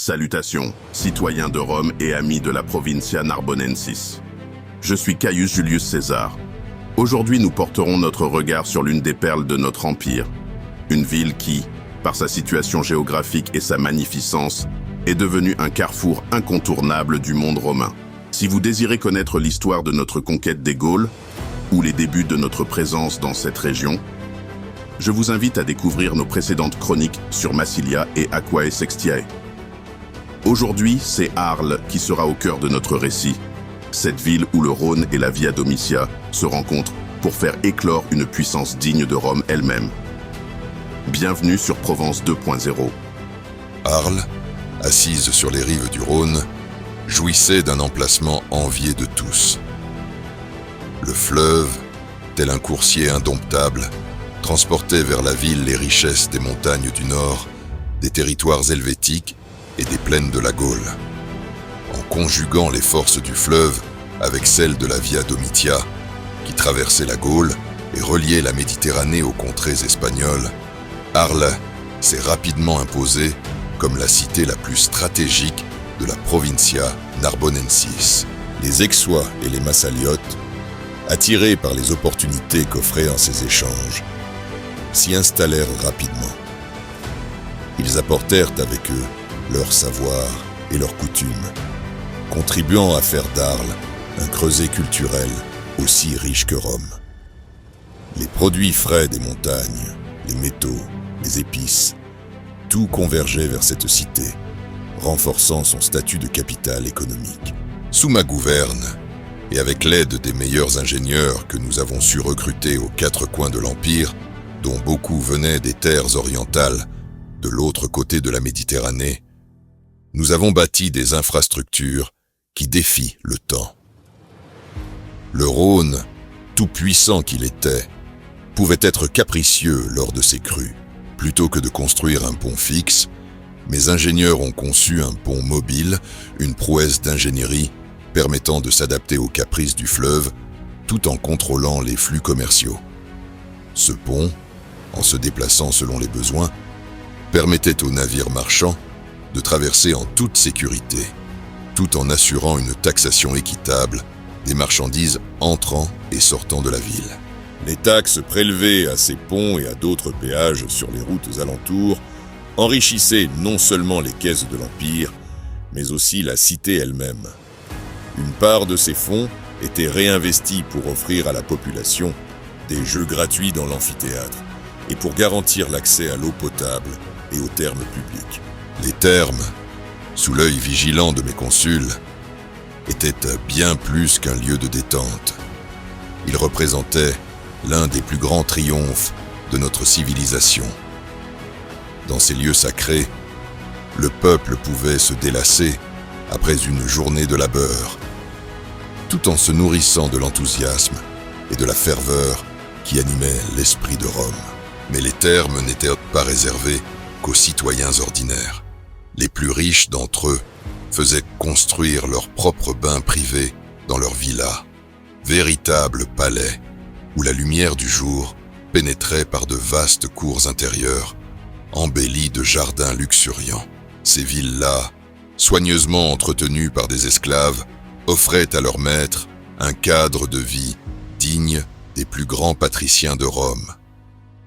Salutations, citoyens de Rome et amis de la Provincia Narbonensis. Je suis Caius Julius César. Aujourd'hui, nous porterons notre regard sur l'une des perles de notre empire. Une ville qui, par sa situation géographique et sa magnificence, est devenue un carrefour incontournable du monde romain. Si vous désirez connaître l'histoire de notre conquête des Gaules, ou les débuts de notre présence dans cette région, je vous invite à découvrir nos précédentes chroniques sur Massilia et Aquae Sextiae. Aujourd'hui, c'est Arles qui sera au cœur de notre récit. Cette ville où le Rhône et la Via Domitia se rencontrent pour faire éclore une puissance digne de Rome elle-même. Bienvenue sur Provence 2.0. Arles, assise sur les rives du Rhône, jouissait d'un emplacement envié de tous. Le fleuve, tel un coursier indomptable, transportait vers la ville les richesses des montagnes du Nord, des territoires helvétiques et des plaines de la Gaule. En conjuguant les forces du fleuve avec celles de la Via Domitia, qui traversait la Gaule et reliait la Méditerranée aux contrées espagnoles, Arles s'est rapidement imposée comme la cité la plus stratégique de la Provincia Narbonensis. Les Aixois et les Massaliotes, attirés par les opportunités qu'offraient ces échanges, s'y installèrent rapidement. Ils apportèrent avec eux leur savoir et leurs coutumes, contribuant à faire d'Arles un creuset culturel aussi riche que Rome. Les produits frais des montagnes, les métaux, les épices, tout convergeait vers cette cité, renforçant son statut de capitale économique. Sous ma gouverne, et avec l'aide des meilleurs ingénieurs que nous avons su recruter aux quatre coins de l'Empire, dont beaucoup venaient des terres orientales, de l'autre côté de la Méditerranée, nous avons bâti des infrastructures qui défient le temps. Le Rhône, tout puissant qu'il était, pouvait être capricieux lors de ses crues. Plutôt que de construire un pont fixe, mes ingénieurs ont conçu un pont mobile, une prouesse d'ingénierie permettant de s'adapter aux caprices du fleuve tout en contrôlant les flux commerciaux. Ce pont, en se déplaçant selon les besoins, permettait aux navires marchands de traverser en toute sécurité, tout en assurant une taxation équitable des marchandises entrant et sortant de la ville. Les taxes prélevées à ces ponts et à d'autres péages sur les routes alentours enrichissaient non seulement les caisses de l'Empire, mais aussi la cité elle-même. Une part de ces fonds était réinvestie pour offrir à la population des jeux gratuits dans l'amphithéâtre et pour garantir l'accès à l'eau potable et aux thermes publics. Les thermes, sous l'œil vigilant de mes consuls, étaient bien plus qu'un lieu de détente. Ils représentaient l'un des plus grands triomphes de notre civilisation. Dans ces lieux sacrés, le peuple pouvait se délasser après une journée de labeur, tout en se nourrissant de l'enthousiasme et de la ferveur qui animait l'esprit de Rome. Mais les thermes n'étaient pas réservés qu'aux citoyens ordinaires. Les plus riches d'entre eux faisaient construire leurs propres bains privés dans leurs villas, véritables palais où la lumière du jour pénétrait par de vastes cours intérieures, embellies de jardins luxuriants. Ces villes-là, soigneusement entretenues par des esclaves, offraient à leurs maîtres un cadre de vie digne des plus grands patriciens de Rome.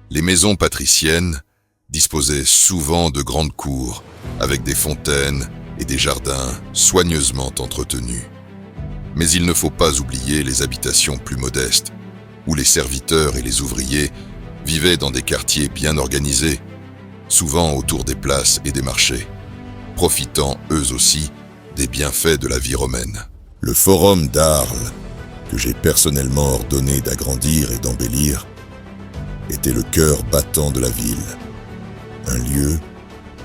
Les maisons patriciennes disposaient souvent de grandes cours, avec des fontaines et des jardins soigneusement entretenus. Mais il ne faut pas oublier les habitations plus modestes, où les serviteurs et les ouvriers vivaient dans des quartiers bien organisés, souvent autour des places et des marchés, profitant eux aussi des bienfaits de la vie romaine. Le forum d'Arles, que j'ai personnellement ordonné d'agrandir et d'embellir, était le cœur battant de la ville, un lieu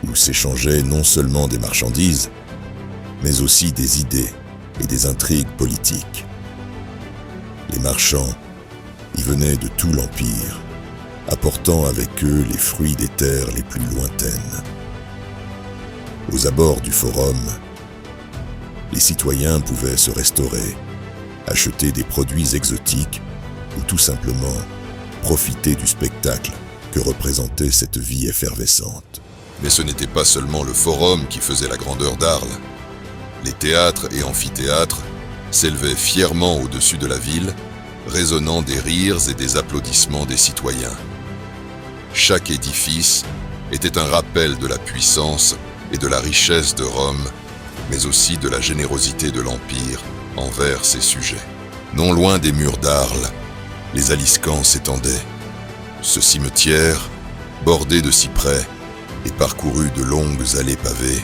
où s'échangeaient non seulement des marchandises, mais aussi des idées et des intrigues politiques. Les marchands y venaient de tout l'Empire, apportant avec eux les fruits des terres les plus lointaines. Aux abords du forum, les citoyens pouvaient se restaurer, acheter des produits exotiques ou tout simplement profiter du spectacle que représentait cette vie effervescente. Mais ce n'était pas seulement le forum qui faisait la grandeur d'Arles. Les théâtres et amphithéâtres s'élevaient fièrement au-dessus de la ville, résonnant des rires et des applaudissements des citoyens. Chaque édifice était un rappel de la puissance et de la richesse de Rome, mais aussi de la générosité de l'Empire envers ses sujets. Non loin des murs d'Arles, les Aliscamps s'étendaient. Ce cimetière, bordé de cyprès et parcouru de longues allées pavées,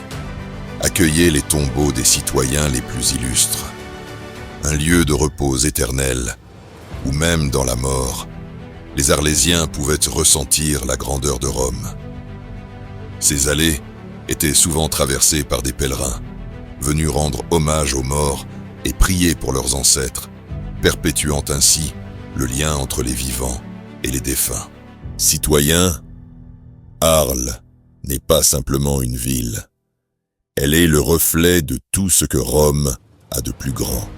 accueillait les tombeaux des citoyens les plus illustres. Un lieu de repos éternel, où même dans la mort, les Arlésiens pouvaient ressentir la grandeur de Rome. Ces allées étaient souvent traversées par des pèlerins, venus rendre hommage aux morts et prier pour leurs ancêtres, perpétuant ainsi le lien entre les vivants et les défunts. Citoyens, Arles n'est pas simplement une ville. Elle est le reflet de tout ce que Rome a de plus grand.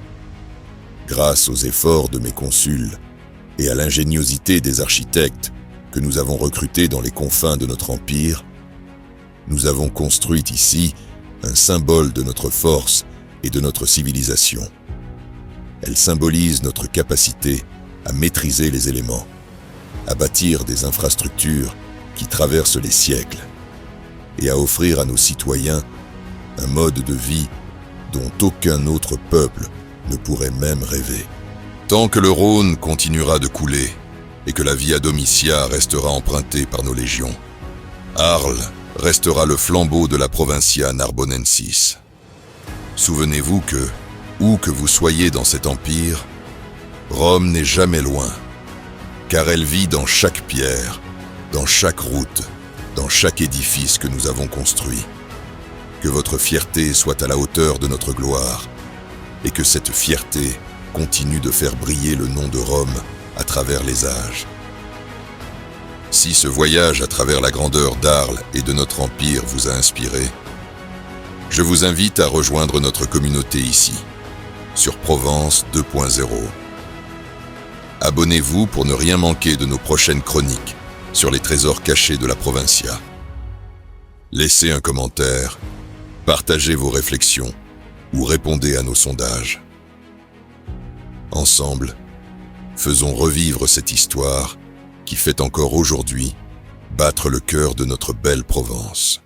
Grâce aux efforts de mes consuls et à l'ingéniosité des architectes que nous avons recrutés dans les confins de notre empire, nous avons construit ici un symbole de notre force et de notre civilisation. Elle symbolise notre capacité à maîtriser les éléments, à bâtir des infrastructures qui traversent les siècles et à offrir à nos citoyens un mode de vie dont aucun autre peuple ne pourrait même rêver. Tant que le Rhône continuera de couler et que la Via Domitia restera empruntée par nos légions, Arles restera le flambeau de la Provincia Narbonensis. Souvenez-vous que, où que vous soyez dans cet empire, Rome n'est jamais loin, car elle vit dans chaque pierre, dans chaque route, dans chaque édifice que nous avons construit. Que votre fierté soit à la hauteur de notre gloire, et que cette fierté continue de faire briller le nom de Rome à travers les âges. Si ce voyage à travers la grandeur d'Arles et de notre empire vous a inspiré, je vous invite à rejoindre notre communauté ici, sur Provence 2.0. Abonnez-vous pour ne rien manquer de nos prochaines chroniques sur les trésors cachés de la Provincia. Laissez un commentaire, partagez vos réflexions ou répondez à nos sondages. Ensemble, faisons revivre cette histoire qui fait encore aujourd'hui battre le cœur de notre belle Provence.